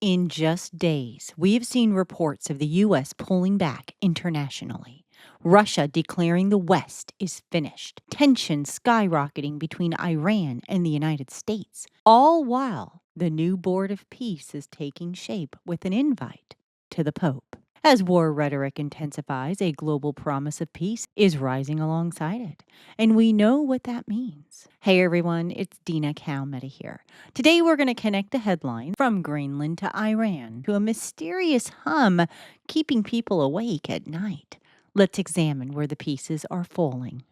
In just days, we have seen reports of the U.S. pulling back internationally, Russia declaring the West is finished, tensions skyrocketing between Iran and the United States, all while the new Board of Peace is taking shape with an invite to the Pope. As war rhetoric intensifies, a global promise of peace is rising alongside it. And we know what that means. Hey everyone, it's DinaKalmeta here. Today we're going to connect the headline from Greenland to Iran to a mysterious hum keeping people awake at night. Let's examine where the pieces are falling.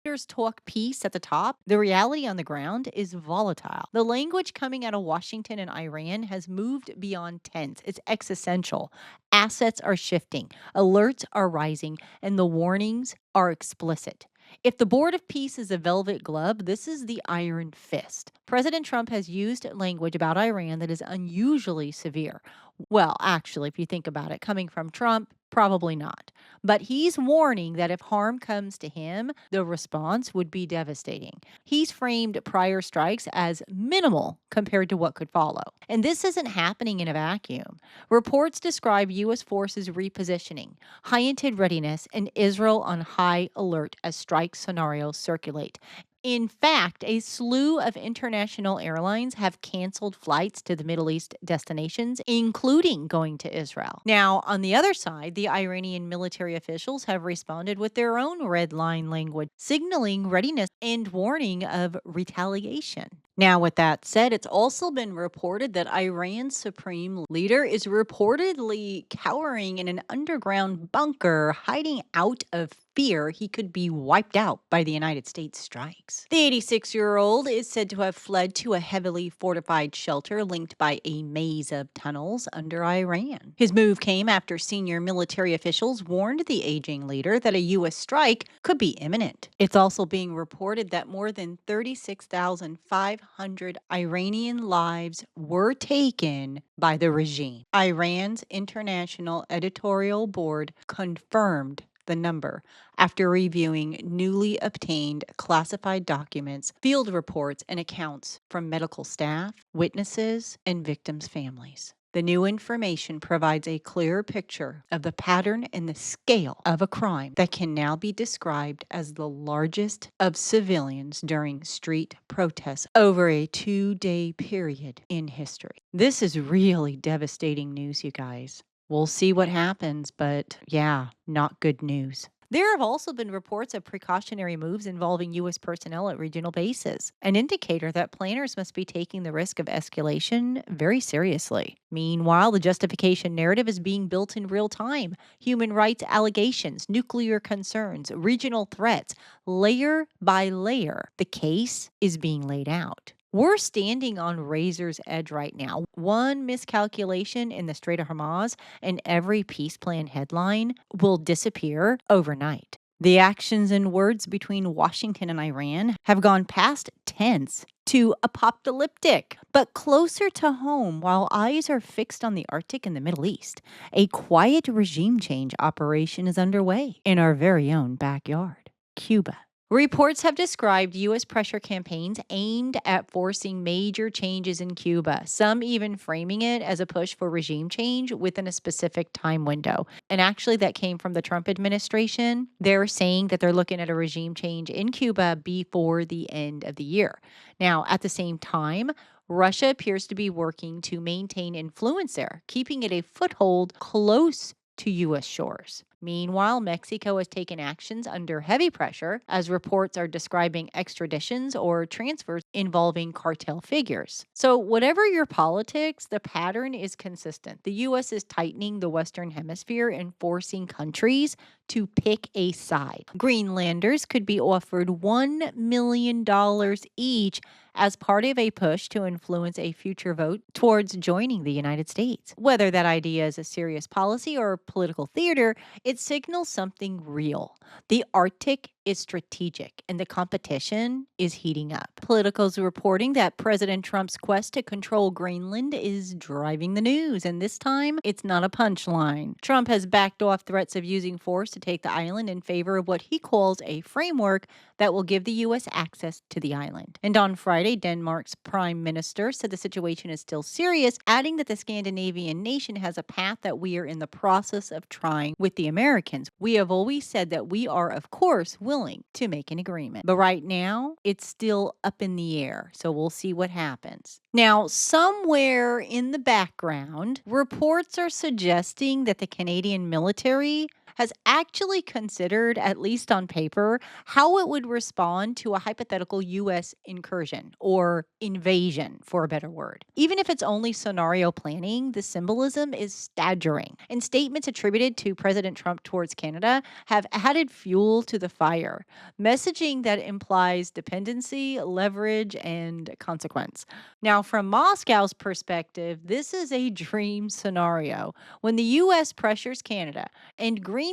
Leaders talk peace at the top, the reality on the ground is volatile. The language coming out of Washington and Iran has moved beyond tense. It's existential. Assets are shifting, alerts are rising, and the warnings are explicit. If the Board of Peace is a velvet glove, this is the iron fist. President Trump has used language about Iran that is unusually severe. Well, actually, if you think about it, coming from Trump, probably not. But he's warning that if harm comes to him, the response would be devastating. He's framed prior strikes as minimal compared to what could follow. And this isn't happening in a vacuum. Reports describe U.S. forces repositioning, heightened readiness, and Israel on high alert as strike scenarios circulate. In fact, a slew of international airlines have canceled flights to the Middle East destinations, including going to Israel. Now, on the other side, the Iranian military officials have responded with their own red line language, signaling readiness and warning of retaliation. Now, with that said, it's also been reported that Iran's supreme leader is reportedly cowering in an underground bunker, hiding out of fear he could be wiped out by the United States strikes. The 86-year-old is said to have fled to a heavily fortified shelter linked by a maze of tunnels under Iran. His move came after senior military officials warned the aging leader that a U.S. strike could be imminent. It's also being reported that more than 36,500 Iranian lives were taken by the regime. Iran's International Editorial Board confirmed the number after reviewing newly obtained classified documents, field reports, and accounts from medical staff, witnesses, and victims' families. The new information provides a clearer picture of the pattern and the scale of a crime that can now be described as the largest of civilians during street protests over a 2-day period in history. This is really devastating news, you guys. We'll see what happens, but yeah, not good news. There have also been reports of precautionary moves involving U.S. personnel at regional bases, an indicator that planners must be taking the risk of escalation very seriously. Meanwhile, the justification narrative is being built in real time. Human rights allegations, nuclear concerns, regional threats, layer by layer, the case is being laid out. We're standing on razor's edge right now. One miscalculation in the Strait of Hormuz and every peace plan headline will disappear overnight. The actions and words between Washington and Iran have gone past tense to apocalyptic. But closer to home, while eyes are fixed on the Arctic and the Middle East, a quiet regime change operation is underway in our very own backyard, Cuba. Reports have described U.S. pressure campaigns aimed at forcing major changes in Cuba, some even framing it as a push for regime change within a specific time window. And actually, that came from the Trump administration. They're saying that they're looking at a regime change in Cuba before the end of the year. Now, at the same time, Russia appears to be working to maintain influence there, keeping it a foothold close to U.S. shores. Meanwhile, Mexico has taken actions under heavy pressure as reports are describing extraditions or transfers involving cartel figures. So, whatever your politics, the pattern is consistent. The U.S. is tightening the Western Hemisphere and forcing countries to pick a side. Greenlanders could be offered $1 million each as part of a push to influence a future vote towards joining the United States. Whether that idea is a serious policy or political theater, it signals something real. The Arctic is strategic and the competition is heating up. Politicals are reporting that President Trump's quest to control Greenland is driving the news, and this time it's not a punchline. Trump has backed off threats of using force to take the island in favor of what he calls a framework that will give the U.S. access to the island. And on Friday, Denmark's prime minister said the situation is still serious, adding that the Scandinavian nation has a path that we are in the process of trying with the Americans. We have always said that we are, of course, willing to make an agreement. But right now, it's still up in the air, so we'll see what happens. Now, somewhere in the background, reports are suggesting that the Canadian military has actually considered, at least on paper, how it would respond to a hypothetical U.S. incursion or invasion, for a better word. Even if it's only scenario planning, the symbolism is staggering. And statements attributed to President Trump towards Canada have added fuel to the fire, messaging that implies dependency, leverage, and consequence. Now, from Moscow's perspective, this is a dream scenario. When the U.S. pressures Canada and Greenland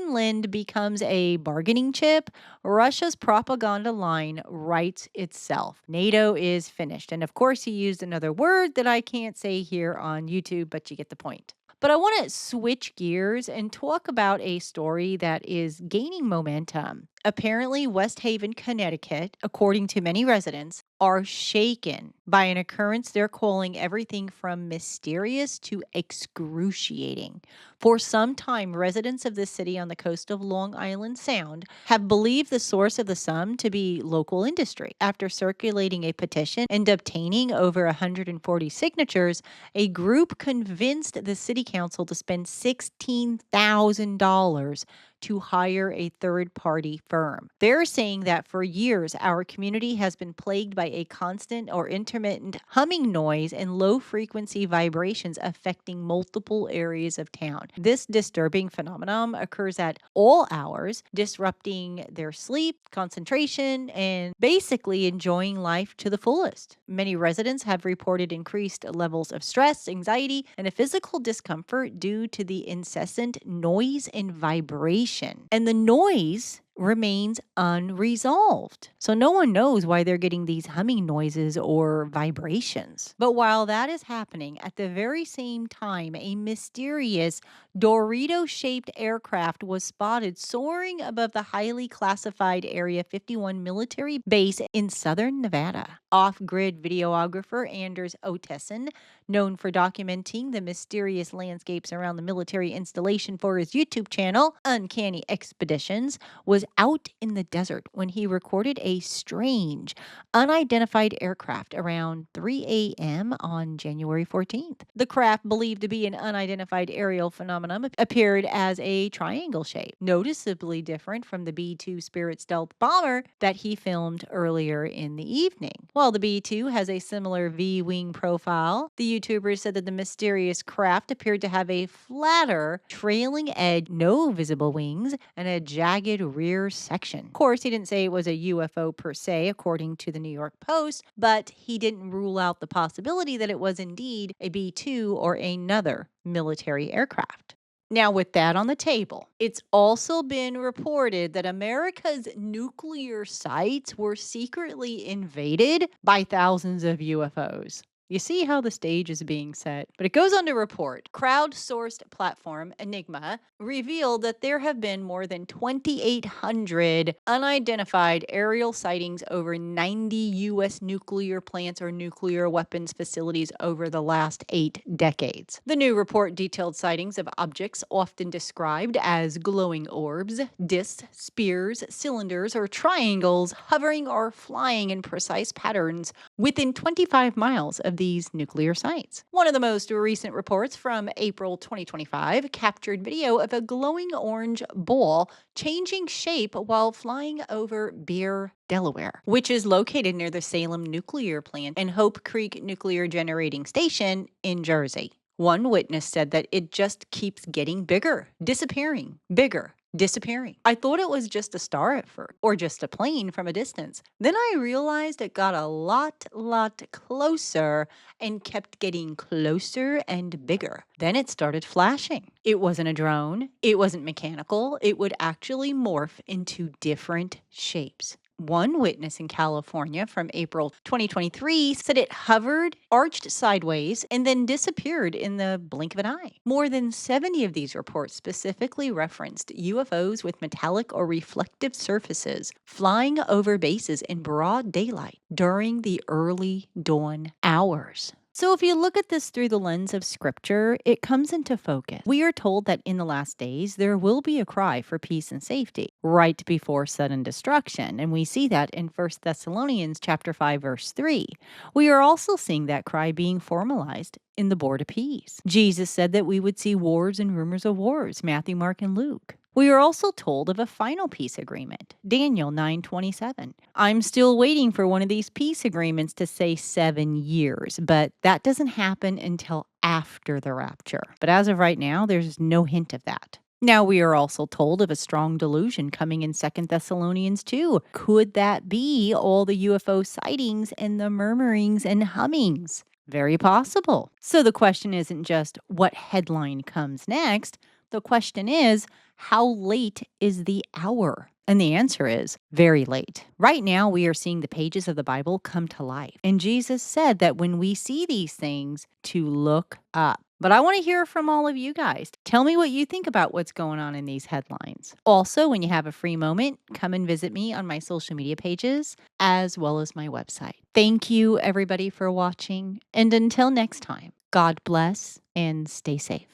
becomes a bargaining chip, Russia's propaganda line writes itself. NATO is finished. And of course, he used another word that I can't say here on YouTube, but you get the point. But I want to switch gears and talk about a story that is gaining momentum. Apparently, West Haven, Connecticut, according to many residents, are shaken by an occurrence they're calling everything from mysterious to excruciating. For some time, residents of this city on the coast of Long Island Sound have believed the source of the sum to be local industry. After circulating a petition and obtaining over 140 signatures, a group convinced the city council to spend $16,000 to hire a third-party firm. They're saying that for years, our community has been plagued by a constant or intermittent humming noise and low-frequency vibrations affecting multiple areas of town. This disturbing phenomenon occurs at all hours, disrupting their sleep, concentration, and basically enjoying life to the fullest. Many residents have reported increased levels of stress, anxiety, and a physical discomfort due to the incessant noise and vibration. And the noise remains unresolved. So no one knows why they're getting these humming noises or vibrations. But while that is happening, at the very same time, a mysterious Dorito-shaped aircraft was spotted soaring above the highly classified Area 51 military base in southern Nevada. Off-grid videographer Anders Ottesen, known for documenting the mysterious landscapes around the military installation for his YouTube channel, Uncanny Expeditions, was out in the desert when he recorded a strange, unidentified aircraft around 3 a.m. on January 14th. The craft, believed to be an unidentified aerial phenomenon, appeared as a triangle shape, noticeably different from the B-2 Spirit stealth bomber that he filmed earlier in the evening. While the B-2 has a similar V-wing profile, the YouTuber said that the mysterious craft appeared to have a flatter, trailing edge, no visible wings, and a jagged rear section. Of course, he didn't say it was a UFO per se, according to the New York Post, but he didn't rule out the possibility that it was indeed a B-2 or another military aircraft. Now, with that on the table, it's also been reported that America's nuclear sites were secretly invaded by thousands of UFOs. You see how the stage is being set. But it goes on to report, crowdsourced platform Enigma revealed that there have been more than 2,800 unidentified aerial sightings over 90 U.S. nuclear plants or nuclear weapons facilities over the last 8 decades. The new report detailed sightings of objects often described as glowing orbs, discs, spears, cylinders, or triangles hovering or flying in precise patterns within 25 miles of these nuclear sites. One of the most recent reports from April 2025 captured video of a glowing orange ball changing shape while flying over Bear, Delaware, which is located near the Salem nuclear plant and Hope Creek Nuclear Generating Station in Jersey. One witness said that it just keeps getting bigger, disappearing, bigger, disappearing. I thought it was just a star at first, or just a plane from a distance. Then I realized it got a lot closer and kept getting closer and bigger. Then it started flashing. It wasn't a drone, it wasn't mechanical, it would actually morph into different shapes. One witness in California from April 2023 said it hovered, arched sideways, and then disappeared in the blink of an eye. More than 70 of these reports specifically referenced UFOs with metallic or reflective surfaces flying over bases in broad daylight during the early dawn hours. So, if you look at this through the lens of scripture, it comes into focus. We are told that in the last days there will be a cry for peace and safety right before sudden destruction, and we see that in 1 Thessalonians chapter 5 verse 3. We are also seeing that cry being formalized in the Board of Peace. Jesus said that we would see wars and rumors of wars, Matthew, Mark, and Luke. We are also told of a final peace agreement, Daniel 9:27. I'm still waiting for one of these peace agreements to say 7 years, but that doesn't happen until after the rapture. But as of right now, there's no hint of that. Now, we are also told of a strong delusion coming in 2 Thessalonians 2. Could that be all the UFO sightings and the murmurings and hummings? Very possible. So the question isn't just what headline comes next. The question is, how late is the hour? And the answer is very late. Right now, we are seeing the pages of the Bible come to life. And Jesus said that when we see these things, to look up. But I want to hear from all of you guys. Tell me what you think about what's going on in these headlines. Also, when you have a free moment, come and visit me on my social media pages as well as my website. Thank you, everybody, for watching. And until next time, God bless and stay safe.